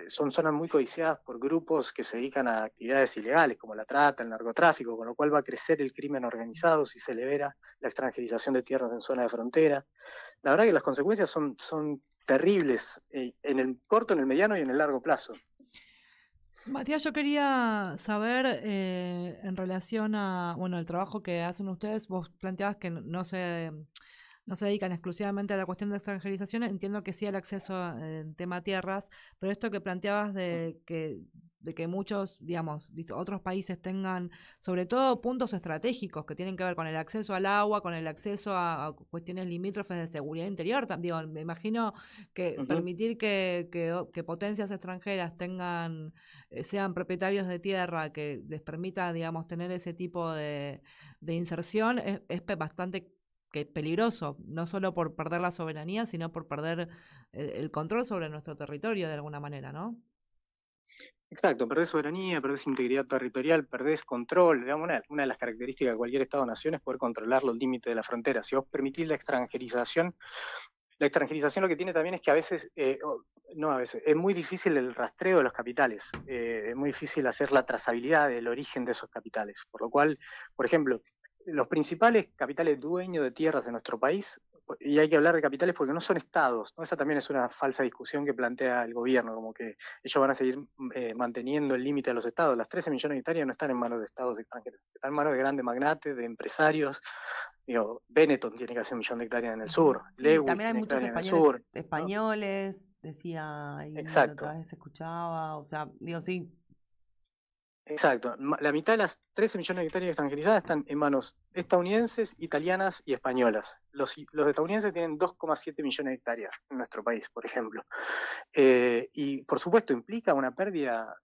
son zonas muy codiciadas por grupos que se dedican a actividades ilegales como la trata, el narcotráfico, con lo cual va a crecer el crimen organizado si se libera la extranjerización de tierras en zonas de frontera. La verdad que las consecuencias son terribles en el corto, en el mediano y en el largo plazo. Matías, yo quería saber en relación a el trabajo que hacen ustedes. Vos planteabas que no se dedican exclusivamente a la cuestión de extranjerización, entiendo que sí al acceso en tema tierras, pero esto que planteabas de que muchos, digamos, otros países tengan sobre todo puntos estratégicos que tienen que ver con el acceso al agua, con el acceso a cuestiones limítrofes de seguridad interior. Digo, me imagino que permitir que potencias extranjeras sean propietarios de tierra que les permita, digamos, tener ese tipo de inserción es bastante peligroso, no solo por perder la soberanía, sino por perder el control sobre nuestro territorio de alguna manera, ¿no? Exacto, perdés soberanía, perdés integridad territorial, perdés control. Digamos, una de las características de cualquier Estado-nación es poder controlar los límites de la frontera. Si vos permitís la extranjerización lo que tiene también es que a veces, es muy difícil el rastreo de los capitales, es muy difícil hacer la trazabilidad del origen de esos capitales. Por lo cual, por ejemplo, los principales capitales dueños de tierras en nuestro país, y hay que hablar de capitales porque no son estados, ¿no? Esa también es una falsa discusión que plantea el gobierno, como que ellos van a seguir manteniendo el límite de los estados. Las 13 millones de hectáreas no están en manos de estados extranjeros, están en manos de grandes magnates, de empresarios. Digo, Benetton tiene casi 1 millón de hectáreas en el sur, Sí, Lewis también hay tiene muchos hectáreas en el sur. españoles decía, y Exacto. otra vez se escuchaba, o sea, digo, sí. Exacto. La mitad de las 13 millones de hectáreas extranjerizadas están en manos estadounidenses, italianas y españolas. Los estadounidenses tienen 2,7 millones de hectáreas en nuestro país, por ejemplo. Y por supuesto implica una pérdida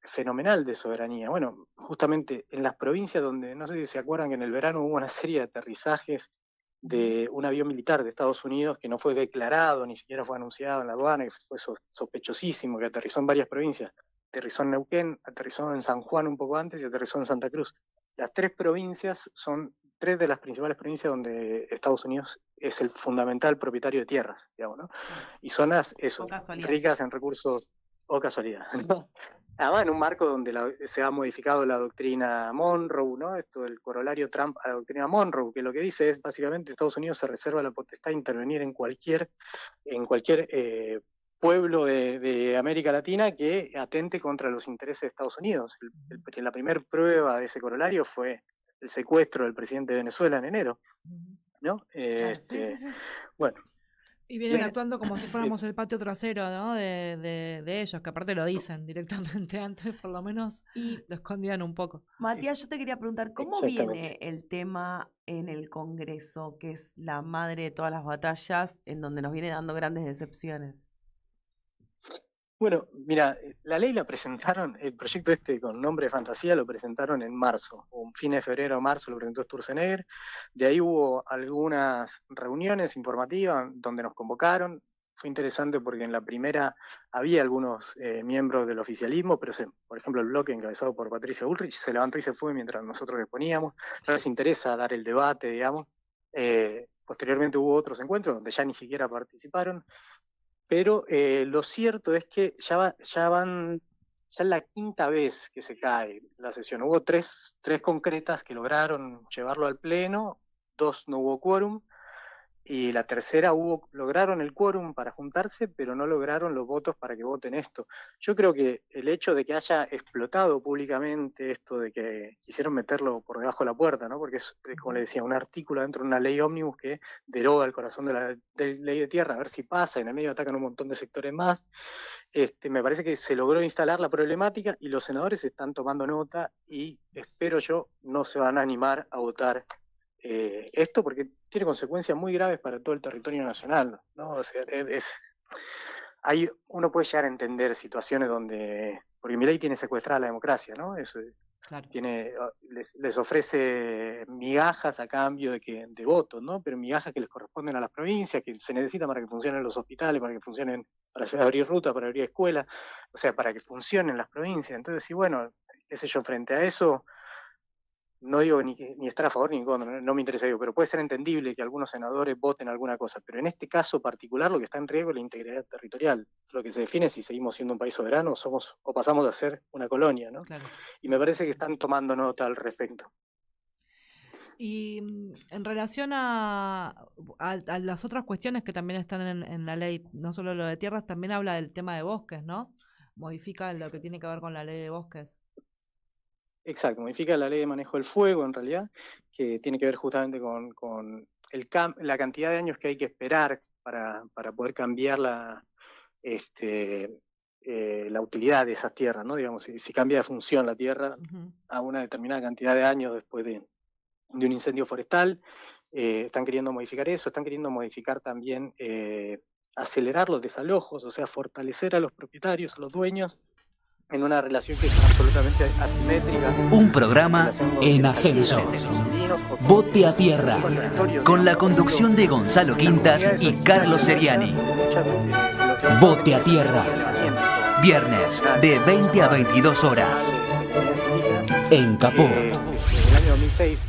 fenomenal de soberanía. Bueno, justamente en las provincias donde, no sé si se acuerdan que en el verano hubo una serie de aterrizajes de un avión militar de Estados Unidos que no fue declarado, ni siquiera fue anunciado en la aduana, que fue sospechosísimo, que aterrizó en varias provincias. Aterrizó en Neuquén, aterrizó en San Juan un poco antes y aterrizó en Santa Cruz. Las 3 provincias son 3 de las principales provincias donde Estados Unidos es el fundamental propietario de tierras, digamos, ¿no? Y zonas, eso, ricas en recursos, o casualidad, ¿no? Además, en un marco donde se ha modificado la doctrina Monroe, ¿no? Esto del corolario Trump a la doctrina Monroe, que lo que dice es básicamente Estados Unidos se reserva la potestad de intervenir en cualquier pueblo de América Latina que atente contra los intereses de Estados Unidos. La primera prueba de ese corolario fue el secuestro del presidente de Venezuela en enero, ¿no? Sí. Bueno. Y vienen actuando como si fuéramos el patio trasero, ¿no? de ellos, que aparte lo dicen directamente antes, por lo menos lo escondían un poco. Matías, yo te quería preguntar, ¿cómo viene el tema en el Congreso, que es la madre de todas las batallas, en donde nos viene dando grandes decepciones? Bueno, mira, la ley la presentaron, el proyecto con nombre de fantasía lo presentaron en marzo, o fin de febrero o marzo lo presentó Sturzenegger. De ahí hubo algunas reuniones informativas donde nos convocaron. Fue interesante porque en la primera había algunos miembros del oficialismo, pero por ejemplo el bloque encabezado por Patricia Bullrich se levantó y se fue mientras nosotros exponíamos. No les interesa dar el debate, digamos. Posteriormente hubo otros encuentros donde ya ni siquiera participaron. Pero lo cierto es que ya es la 5ª vez que se cae la sesión. Hubo tres concretas que lograron llevarlo al pleno, 2 no hubo quórum, y la tercera lograron el quórum para juntarse, pero no lograron los votos para que voten esto. Yo creo que el hecho de que haya explotado públicamente esto de que quisieron meterlo por debajo de la puerta, ¿no? Porque es, como le decía, un artículo dentro de una ley ómnibus que deroga el corazón de la ley de tierra, a ver si pasa, en el medio atacan un montón de sectores más. Me parece que se logró instalar la problemática y los senadores están tomando nota y espero yo no se van a animar a votar esto porque tiene consecuencias muy graves para todo el territorio nacional, ¿no? O sea, uno puede llegar a entender situaciones donde, porque Milei tiene secuestrada la democracia, ¿no? Eso claro. Les ofrece migajas a cambio de votos, ¿no? Pero migajas que les corresponden a las provincias, que se necesitan para que funcionen los hospitales, para que funcionen, para abrir rutas, para abrir escuelas, o sea, para que funcionen las provincias. Entonces, sí, bueno, qué sé yo, frente a eso, no digo ni estar a favor ni en contra, no me interesa, pero puede ser entendible que algunos senadores voten alguna cosa, pero en este caso particular lo que está en riesgo es la integridad territorial. Lo que se define es si seguimos siendo un país soberano o pasamos a ser una colonia, ¿no? Claro. Y me parece que están tomando nota al respecto. Y en relación a las otras cuestiones que también están en la ley, no solo lo de tierras, también habla del tema de bosques, ¿no? Modifica lo que tiene que ver con la ley de bosques. Exacto, modifica la ley de manejo del fuego, en realidad, que tiene que ver justamente con la cantidad de años que hay que esperar para poder cambiar la utilidad de esas tierras, ¿no? Digamos, si cambia de función la tierra a una determinada cantidad de años después de un incendio forestal. Están queriendo modificar eso, están queriendo modificar también, acelerar los desalojos, o sea, fortalecer a los propietarios, a los dueños, en una relación que es absolutamente asimétrica. Un programa en ascenso. Bote a Tierra, con la conducción de Gonzalo Quintas y Carlos Seriani. Bote a Tierra, viernes de 20 a 22 horas. En Caput. En el año 2006,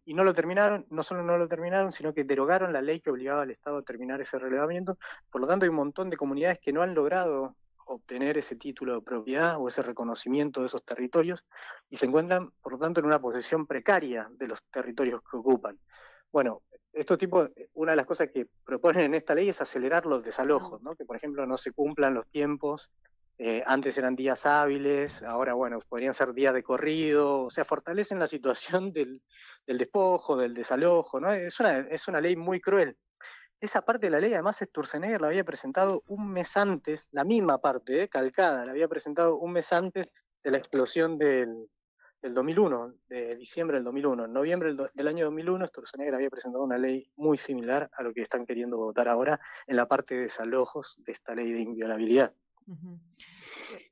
y no lo terminaron, no solo no lo terminaron, sino que derogaron la ley que obligaba al Estado a terminar ese relevamiento. Por lo tanto, hay un montón de comunidades que no han logrado obtener ese título de propiedad o ese reconocimiento de esos territorios y se encuentran, por lo tanto, en una posición precaria de los territorios que ocupan. Bueno, estos tipos, una de las cosas que proponen en esta ley es acelerar los desalojos, ¿no? Que por ejemplo no se cumplan los tiempos, antes eran días hábiles, ahora bueno, podrían ser días de corrido, o sea, fortalecen la situación del despojo, del desalojo, ¿no? Es una ley muy cruel. esa parte de la ley, además, Sturzenegger la había presentado un mes antes, la misma parte, calcada, la había presentado un mes antes de la explosión del 2001, de diciembre del 2001. En noviembre del año 2001, Sturzenegger había presentado una ley muy similar a lo que están queriendo votar ahora en la parte de desalojos de esta ley de inviolabilidad.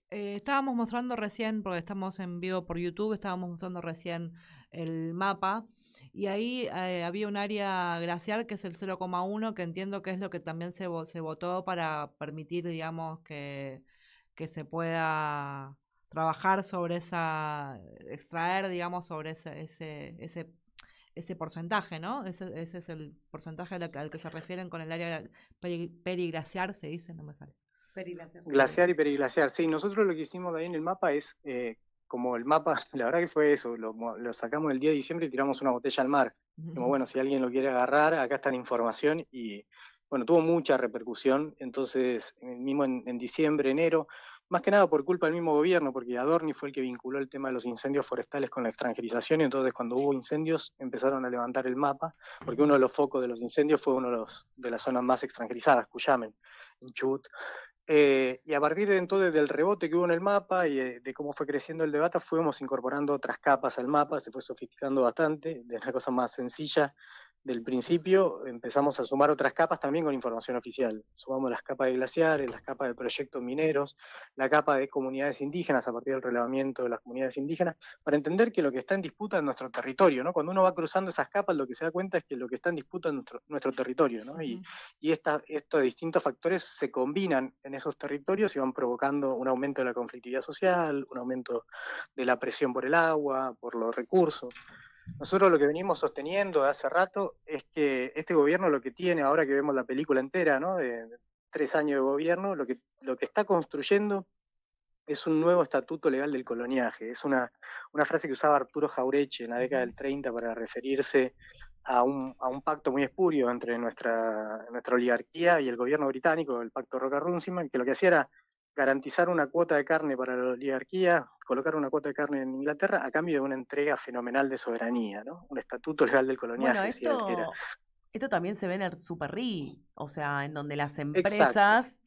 Estábamos mostrando recién, porque estamos en vivo por YouTube, estábamos mostrando recién el mapa, y ahí había un área glaciar que es el 0,1, que entiendo que es lo que también se votó para permitir, digamos, que se pueda trabajar sobre extraer, digamos, sobre ese porcentaje, ¿no? Ese es el porcentaje al que se refieren con el área periglaciar, se dice, no me sale. Glaciar y periglaciar, sí, nosotros lo que hicimos ahí en el mapa es, como el mapa, la verdad que fue eso, lo sacamos el día de diciembre y tiramos una botella al mar, como bueno, si alguien lo quiere agarrar, acá está la información, y bueno, tuvo mucha repercusión, entonces mismo en diciembre, enero, más que nada por culpa del mismo gobierno, porque Adorni fue el que vinculó el tema de los incendios forestales con la extranjerización, y entonces cuando hubo incendios empezaron a levantar el mapa, porque uno de los focos de los incendios fue uno de las zonas más extranjerizadas, Cuyamen, en Chubut. Y a partir de entonces del rebote que hubo en el mapa y de cómo fue creciendo el debate, fuimos incorporando otras capas al mapa, se fue sofisticando bastante, de una cosa más sencilla del principio, empezamos a sumar otras capas también con información oficial. Sumamos las capas de glaciares, las capas de proyectos mineros, la capa de comunidades indígenas a partir del relevamiento de las comunidades indígenas, para entender que lo que está en disputa es nuestro territorio, ¿no? Cuando uno va cruzando esas capas, lo que se da cuenta es que lo que está en disputa es nuestro territorio, ¿no? Y estos distintos factores se combinan en esos territorios y van provocando un aumento de la conflictividad social, un aumento de la presión por el agua, por los recursos. Nosotros lo que venimos sosteniendo de hace rato es que este gobierno lo que tiene, ahora que vemos la película entera, ¿no? de 3 años de gobierno, lo que está construyendo es un nuevo estatuto legal del coloniaje. Es una frase que usaba Arturo Jauretche en la década del 30 para referirse a un pacto muy espurio entre nuestra oligarquía y el gobierno británico, el pacto Roca-Runciman, que lo que hacía era garantizar una cuota de carne para la oligarquía, colocar una cuota de carne en Inglaterra a cambio de una entrega fenomenal de soberanía, ¿no? Un estatuto legal del coloniaje. Bueno, esto también se ve en el Superri, o sea, en donde las empresas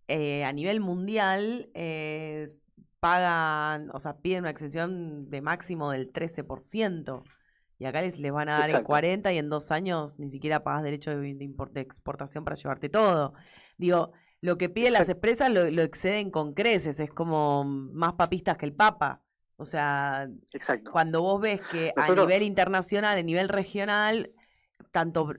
a nivel mundial pagan, o sea, piden una exención de máximo del 13%. Y acá les van a dar el 40% y en 2 años ni siquiera pagas derecho de exportación para llevarte todo. Digo, lo que piden las empresas lo exceden con creces, es como más papistas que el Papa. O sea, cuando vos ves que a nivel internacional, a nivel regional, tanto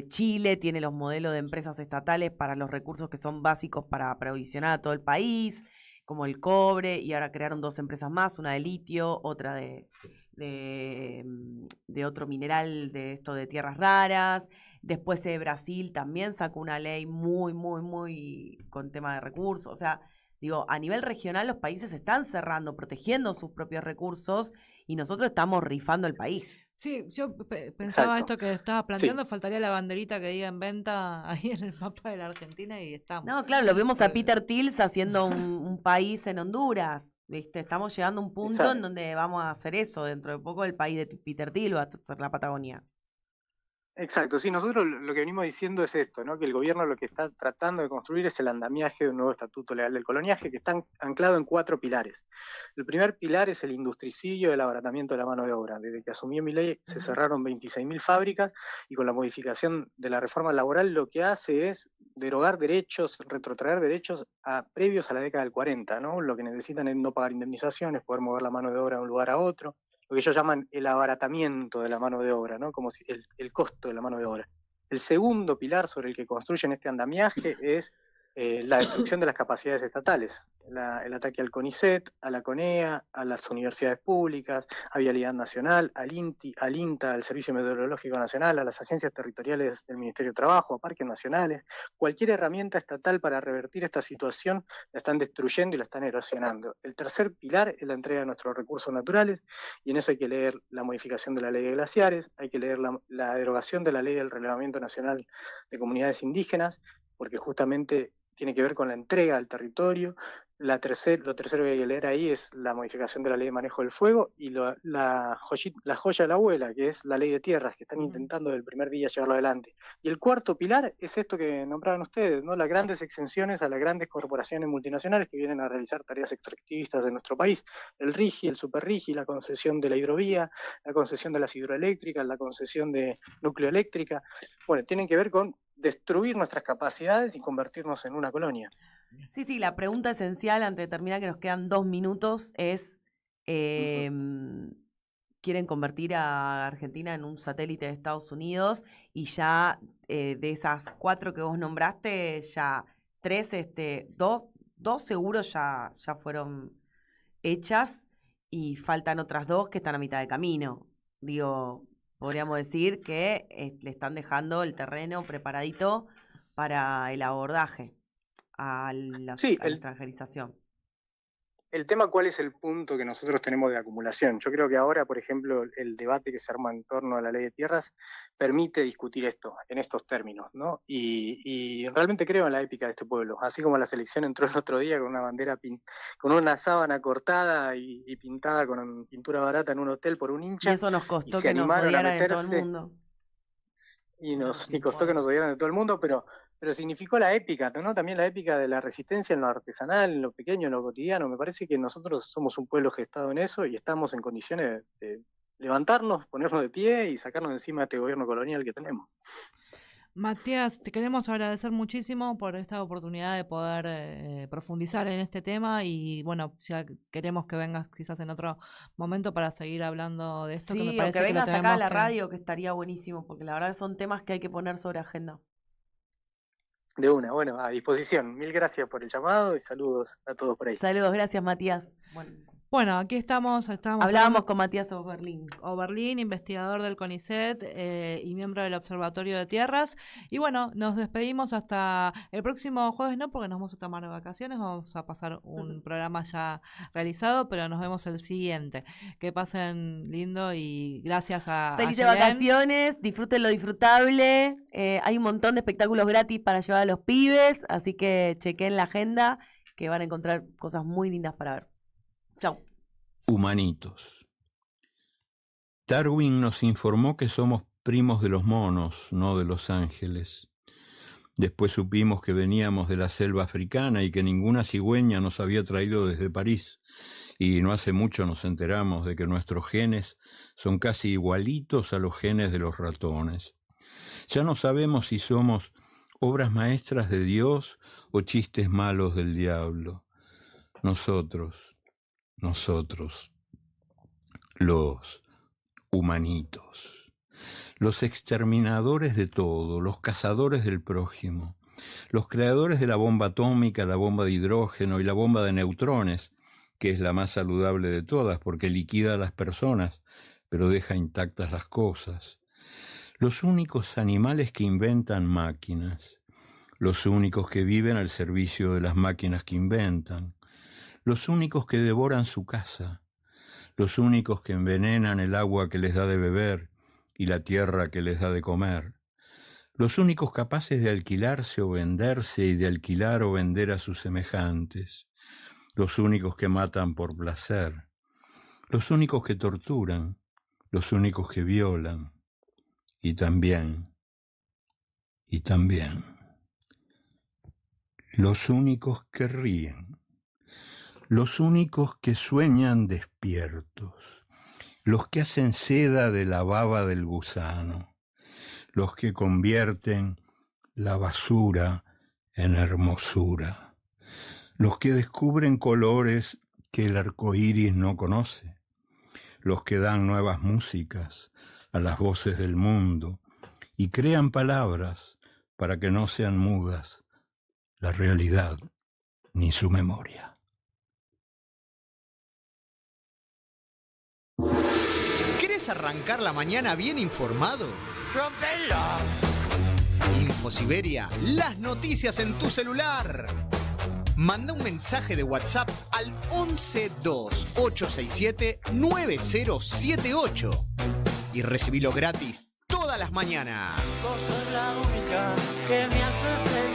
Chile tiene los modelos de empresas estatales para los recursos que son básicos para aprovisionar a todo el país, como el cobre, y ahora crearon 2 empresas más, una de litio, otra de otro mineral de esto de tierras raras. Después Brasil también sacó una ley muy, muy, muy con tema de recursos. O sea, digo, a nivel regional los países están cerrando, protegiendo sus propios recursos y nosotros estamos rifando el país. Sí, yo pensaba esto que estaba planteando, faltaría la banderita que diga en venta ahí en el mapa de la Argentina y estamos. No, claro, lo vemos a Peter Thiel haciendo un país en Honduras, ¿viste? Estamos llegando a un punto en donde vamos a hacer eso, dentro de poco el país de Peter Thiel va a ser la Patagonia. Exacto, sí, nosotros lo que venimos diciendo es esto, ¿no? Que el gobierno lo que está tratando de construir es el andamiaje de un nuevo estatuto legal del coloniaje que está anclado en 4 pilares. El primer pilar es el industricidio del abaratamiento de la mano de obra. Desde que asumió Milei se cerraron 26.000 fábricas y con la modificación de la reforma laboral lo que hace es derogar derechos, retrotraer derechos previos a la década del 40, ¿no? Lo que necesitan es no pagar indemnizaciones, poder mover la mano de obra de un lugar a otro, lo que ellos llaman el abaratamiento de la mano de obra, ¿no? Como si el costo de la mano de obra. El segundo pilar sobre el que construyen este andamiaje es la destrucción de las capacidades estatales, el ataque al CONICET, a la CONEA, a las universidades públicas, a Vialidad Nacional, al INTI, al INTA, al Servicio Meteorológico Nacional, a las agencias territoriales del Ministerio de Trabajo, a parques nacionales. Cualquier herramienta estatal para revertir esta situación la están destruyendo y la están erosionando. El tercer pilar es la entrega de nuestros recursos naturales, y en eso hay que leer la modificación de la ley de glaciares, hay que leer la derogación de la ley del relevamiento nacional de comunidades indígenas, porque justamente tiene que ver con la entrega del territorio, lo tercero que hay que leer ahí es la modificación de la ley de manejo del fuego y la joya de la abuela, que es la ley de tierras, que están intentando desde el primer día llevarlo adelante. Y el cuarto pilar es esto que nombraban ustedes, ¿no? Las grandes exenciones a las grandes corporaciones multinacionales que vienen a realizar tareas extractivistas de nuestro país. El RIGI, el Super RIGI, la concesión de la hidrovía, la concesión de las hidroeléctricas, la concesión de nucleoeléctrica. Bueno, tienen que ver con destruir nuestras capacidades y convertirnos en una colonia. Sí, la pregunta esencial antes de terminar, que nos quedan 2 minutos, es ¿quieren convertir a Argentina en un satélite de Estados Unidos? Y ya de esas 4 que vos nombraste, ya 3, 2 seguros ya fueron hechas y faltan otras 2 que están a mitad de camino. Digo, podríamos decir que le están dejando el terreno preparadito para el abordaje a la extranjerización. El tema, ¿cuál es el punto que nosotros tenemos de acumulación? Yo creo que ahora, por ejemplo, el debate que se arma en torno a la ley de tierras permite discutir esto en estos términos, ¿no? Y realmente creo en la épica de este pueblo. Así como la selección entró el otro día con una bandera, con una sábana cortada y pintada con pintura barata en un hotel por un hincha. Y eso nos costó que nos odiaran de todo el mundo. Y costó que nos odiaran de todo el mundo, pero significó la épica, ¿no? También la épica de la resistencia en lo artesanal, en lo pequeño, en lo cotidiano. Me parece que nosotros somos un pueblo gestado en eso y estamos en condiciones de levantarnos, ponernos de pie y sacarnos de encima de este gobierno colonial que tenemos. Matías, te queremos agradecer muchísimo por esta oportunidad de poder profundizar en este tema y bueno, ya queremos que vengas quizás en otro momento para seguir hablando de esto. Sí, que me parece o que vengas que acá a la radio, que estaría buenísimo, porque la verdad son temas que hay que poner sobre agenda. De una, bueno, a disposición. Mil gracias por el llamado y saludos a todos por ahí. Saludos, gracias Matías. Bueno, aquí estamos Hablábamos con Matías Oberlin, investigador del CONICET y miembro del Observatorio de Tierras. Y bueno, nos despedimos hasta el próximo jueves, no porque nos vamos a tomar vacaciones, vamos a pasar un programa ya realizado, pero nos vemos el siguiente. Que pasen lindo y gracias a Felices vacaciones, disfruten lo disfrutable. Hay un montón de espectáculos gratis para llevar a los pibes, así que chequen la agenda que van a encontrar cosas muy lindas para ver. Chau. Humanitos. Darwin nos informó que somos primos de los monos, no de los ángeles. Después supimos que veníamos de la selva africana y que ninguna cigüeña nos había traído desde París. Y no hace mucho nos enteramos de que nuestros genes son casi igualitos a los genes de los ratones. Ya no sabemos si somos obras maestras de Dios o chistes malos del diablo. Nosotros, los humanitos, los exterminadores de todo, los cazadores del prójimo, los creadores de la bomba atómica, la bomba de hidrógeno y la bomba de neutrones, que es la más saludable de todas porque liquida a las personas, pero deja intactas las cosas. Los únicos animales que inventan máquinas, los únicos que viven al servicio de las máquinas que inventan, los únicos que devoran su casa, los únicos que envenenan el agua que les da de beber y la tierra que les da de comer, los únicos capaces de alquilarse o venderse y de alquilar o vender a sus semejantes, los únicos que matan por placer, los únicos que torturan, los únicos que violan, y también, los únicos que ríen. Los únicos que sueñan despiertos, los que hacen seda de la baba del gusano, los que convierten la basura en hermosura, los que descubren colores que el arco iris no conoce, los que dan nuevas músicas a las voces del mundo y crean palabras para que no sean mudas la realidad ni su memoria. ¿Querés arrancar la mañana bien informado? ¡Rompela! Infosiberia, las noticias en tu celular. Manda un mensaje de WhatsApp al 1128679078 y recibilo gratis todas las mañanas. Vos sos la única que me hace feliz.